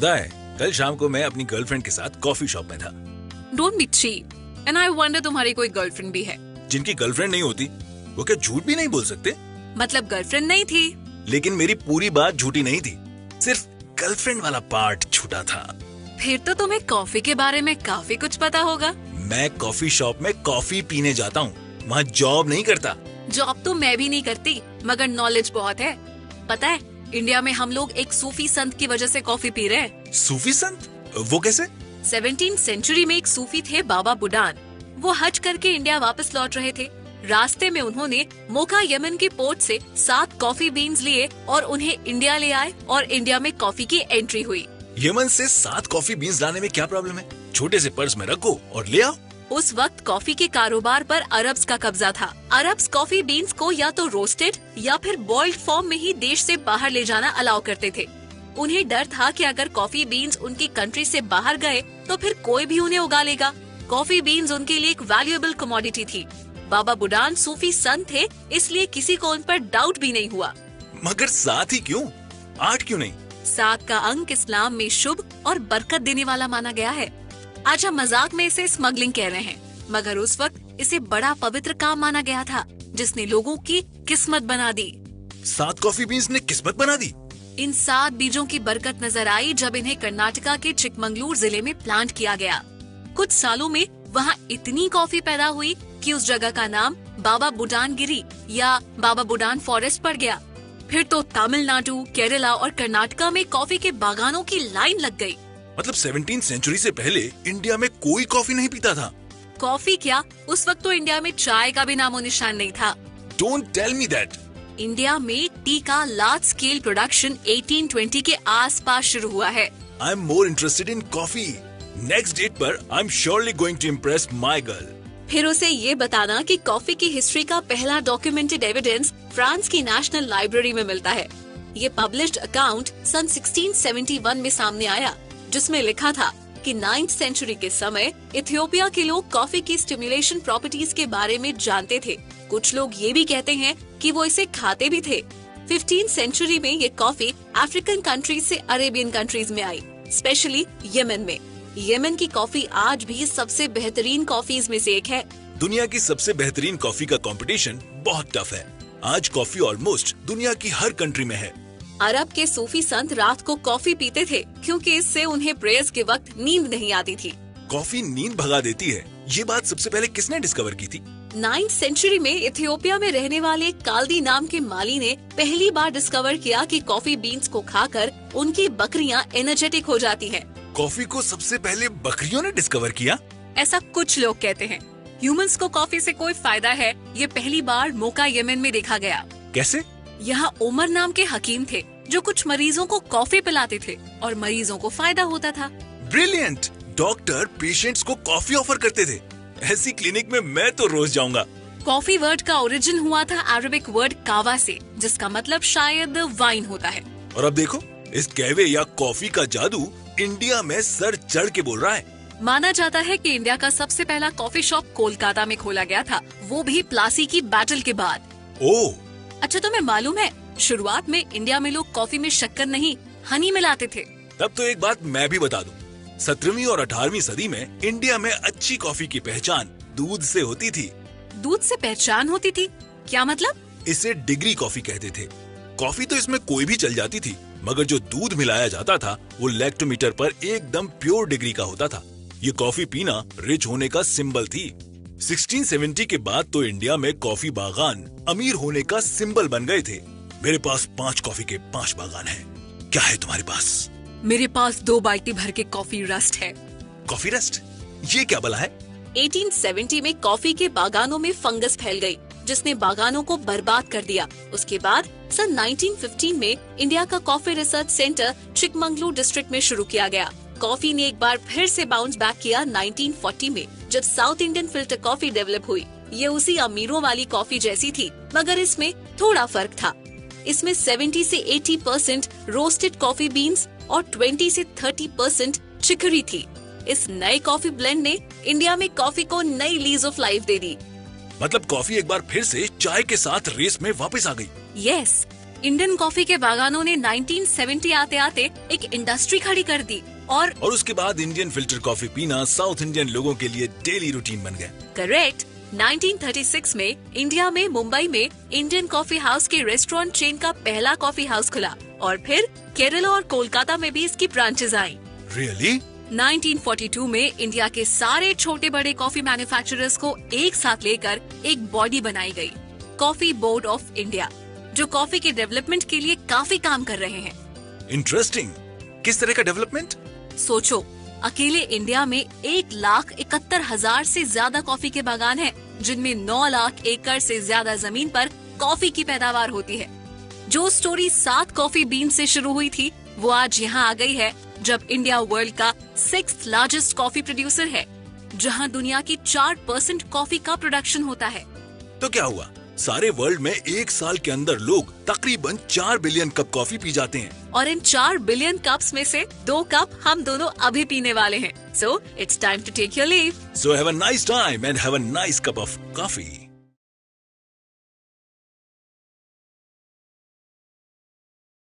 पता है, कल शाम को मैं अपनी गर्लफ्रेंड के साथ कॉफी शॉप में था। Don't be cheap and I wonder तुम्हारी कोई गर्लफ्रेंड भी है। जिनकी गर्लफ्रेंड नहीं होती वो क्या झूठ भी नहीं बोल सकते? मतलब गर्लफ्रेंड नहीं थी? लेकिन मेरी पूरी बात झूठी नहीं थी, सिर्फ गर्लफ्रेंड वाला पार्ट झूठा था। फिर तो तुम्हें कॉफी के बारे में काफी कुछ पता होगा। मैं कॉफी शॉप में कॉफी पीने जाता हूँ, वहाँ जॉब नहीं करता। जॉब तो मैं भी नहीं करती, मगर नॉलेज बहुत है। पता है, इंडिया में हम लोग एक सूफी संत की वजह से कॉफी पी रहे हैं। सूफी संत? वो कैसे? 17th सेंचुरी में एक सूफी थे बाबा बुडान। वो हज करके इंडिया वापस लौट रहे थे। रास्ते में उन्होंने मोका यमन के पोर्ट से 7 कॉफी बीन्स लिए और उन्हें इंडिया ले आए और इंडिया में कॉफी की एंट्री हुई। यमन से 7 कॉफी बीन्स लाने में क्या प्रॉब्लम है? छोटे से पर्स में रखो और ले आओ। उस वक्त कॉफी के कारोबार पर अरब्स का कब्जा था। अरब्स कॉफी बीन्स को या तो रोस्टेड या फिर बॉइल्ड फॉर्म में ही देश से बाहर ले जाना अलाउ करते थे। उन्हें डर था कि अगर कॉफी बीन्स उनकी कंट्री से बाहर गए तो फिर कोई भी उन्हें उगा लेगा। कॉफी बीन्स उनके लिए एक वैल्यूएबल कमोडिटी थी। बाबा बुडान सूफी संत थे, इसलिए किसी को उन पर डाउट भी नहीं हुआ। मगर 7 ही क्यों? 8 क्यों नहीं? 7 का अंक इस्लाम में शुभ और बरकत देने वाला माना गया है। आज हम मजाक में इसे स्मगलिंग कह रहे हैं, मगर उस वक्त इसे बड़ा पवित्र काम माना गया था, जिसने लोगों की किस्मत बना दी। 7 कॉफी बीन्स ने किस्मत बना दी। इन 7 बीजों की बरकत नजर आई जब इन्हें कर्नाटका के चिकमंगलूर जिले में प्लांट किया गया। कुछ सालों में वहाँ इतनी कॉफी पैदा हुई कि उस जगह का नाम बाबा बुडान गिरी या बाबा बुडान फॉरेस्ट पड़ गया। फिर तो तमिलनाडु, केरला और कर्नाटका में कॉफी के बागानों की लाइन लग गई। मतलब 17th सेंचुरी से पहले इंडिया में कोई कॉफी नहीं पीता था। कॉफी क्या, उस वक्त तो इंडिया में चाय का भी नामो निशान नहीं था। Don't tell me that. India में टी का लार्ज स्केल प्रोडक्शन 1820 के आसपास शुरू हुआ है। I am more interested in coffee. Next date पर I am surely going to impress my girl. फिर उसे ये बताना कि कॉफी की हिस्ट्री का पहला डॉक्यूमेंटेड एविडेंस फ्रांस की नेशनल लाइब्रेरी में मिलता है। ये पब्लिश्ड अकाउंट सन 1671 में सामने आया, जिसमें लिखा था कि 9th सेंचुरी के समय इथियोपिया के लोग कॉफी की स्टिमुलेशन प्रॉपर्टीज के बारे में जानते थे। कुछ लोग ये भी कहते हैं कि वो इसे खाते भी थे। 15th सेंचुरी में ये कॉफी अफ्रीकन कंट्रीज से अरेबियन कंट्रीज में आई, स्पेशली यमन में। यमन की कॉफी आज भी सबसे बेहतरीन कॉफीज में से एक है। दुनिया की सबसे बेहतरीन कॉफी का कंपटीशन बहुत टफ है। आज कॉफी ऑलमोस्ट दुनिया की हर कंट्री में है। अरब के सूफी संत रात को कॉफी पीते थे क्योंकि इससे उन्हें प्रेयर्स के वक्त नींद नहीं आती थी। कॉफी नींद भगा देती है, ये बात सबसे पहले किसने डिस्कवर की थी? 9th सेंचुरी में इथियोपिया में रहने वाले काल्दी नाम के माली ने पहली बार डिस्कवर किया कि कॉफी बीन्स को खाकर उनकी बकरियां एनर्जेटिक हो जाती हैं। कॉफी को सबसे पहले बकरियों ने डिस्कवर किया? ऐसा कुछ लोग कहते हैं। ह्यूमंस को कॉफी से कोई फायदा है, ये पहली बार मोका यमन में देखा गया। कैसे? यहाँ उमर नाम के हकीम थे जो कुछ मरीजों को कॉफी पिलाते थे और मरीजों को फायदा होता था। ब्रिलियंट! डॉक्टर पेशेंट्स को कॉफी ऑफर करते थे। ऐसी क्लिनिक में मैं तो रोज जाऊंगा। कॉफी वर्ड का ओरिजिन हुआ था अरबिक वर्ड कावा से, जिसका मतलब शायद वाइन होता है। और अब देखो, इस कहवे या कॉफी का जादू इंडिया में सर चढ़ के बोल रहा है। माना जाता है कि इंडिया का सबसे पहला कॉफी शॉप कोलकाता में खोला गया था, वो भी प्लासी की बैटल के बाद। ओह! अच्छा, तुम्हें मालूम है शुरुआत में इंडिया में लोग कॉफी में शक्कर नहीं, हनी मिलाते थे। तब तो एक बात मैं भी बता दूं, 17वीं और 18वीं सदी में इंडिया में अच्छी कॉफी की पहचान दूध से होती थी। दूध से पहचान होती थी? क्या मतलब? इसे डिग्री कॉफी कहते थे। कॉफी तो इसमें कोई भी चल जाती थी, मगर जो दूध मिलाया जाता था वो लैक्टोमीटर पर एकदम प्योर डिग्री का होता था। ये कॉफी पीना रिच होने का सिंबल थी। 1670 के बाद तो इंडिया में कॉफी बागान अमीर होने का सिंबल बन गए थे। मेरे पास 5 कॉफी के 5 बागान हैं। क्या है तुम्हारे पास? मेरे पास 2 बाल्टी भर के कॉफी रस्ट है। Coffee rust? ये क्या भला है? 1870 में कॉफी के बागानों में फंगस फैल गई, जिसने बागानों को बर्बाद कर दिया। उसके बाद सन 1915 में इंडिया का coffee research centre Chikmagalur district में शुरू किया गया। कॉफी ने एक बार फिर से बाउंस बैक किया 1940 में, जब south Indian filter coffee develop हुई। ये उसी अमीरों वाली कॉफी जैसी थी, मगर इसमें थोड़ा फर्क था। इसमें 70 से 80% रोस्टेड कॉफी बीन्स और 20 से 30% चिकरी थी। इस नए कॉफी ब्लेंड ने इंडिया में कॉफी को नई लीज ऑफ लाइफ दे दी। मतलब कॉफी एक बार फिर से चाय के साथ रेस में वापस आ गई। यस, इंडियन कॉफी के बागानों ने 1970 आते आते एक इंडस्ट्री खड़ी कर दी और उसके बाद इंडियन फिल्टर कॉफी पीना साउथ इंडियन लोगों के लिए डेली रूटीन बन गया। करेक्ट। 1936 में इंडिया में मुंबई में इंडियन कॉफी हाउस के रेस्टोरेंट चेन का पहला कॉफी हाउस खुला और फिर केरला और कोलकाता में भी इसकी ब्रांचेस आई। रियली? 1942 में इंडिया के सारे छोटे बड़े कॉफी मैन्युफैक्चरर्स को एक साथ लेकर एक बॉडी बनाई गई, कॉफी बोर्ड ऑफ इंडिया, जो कॉफी के डेवलपमेंट के लिए काफी काम कर रहे हैं। इंटरेस्टिंग। किस तरह का डेवलपमेंट? सोचो, अकेले इंडिया में 1,71,000 से ज्यादा कॉफी के बागान हैं, जिनमें 9 लाख एकड़ से ज्यादा जमीन पर कॉफी की पैदावार होती है। जो स्टोरी 7 कॉफी बीन से शुरू हुई थी, वो आज यहाँ आ गई है, जब इंडिया वर्ल्ड का 6th लार्जेस्ट कॉफी प्रोड्यूसर है, जहाँ दुनिया की 4% कॉफी का प्रोडक्शन होता है। तो क्या हुआ? सारे वर्ल्ड में एक साल के अंदर लोग तकरीबन 4 बिलियन कप कॉफी पी जाते हैं, और इन 4 बिलियन कप्स में से 2 कप हम दोनों अभी पीने वाले हैं। So it's time to take your leave. So have a nice time and have a nice cup of coffee.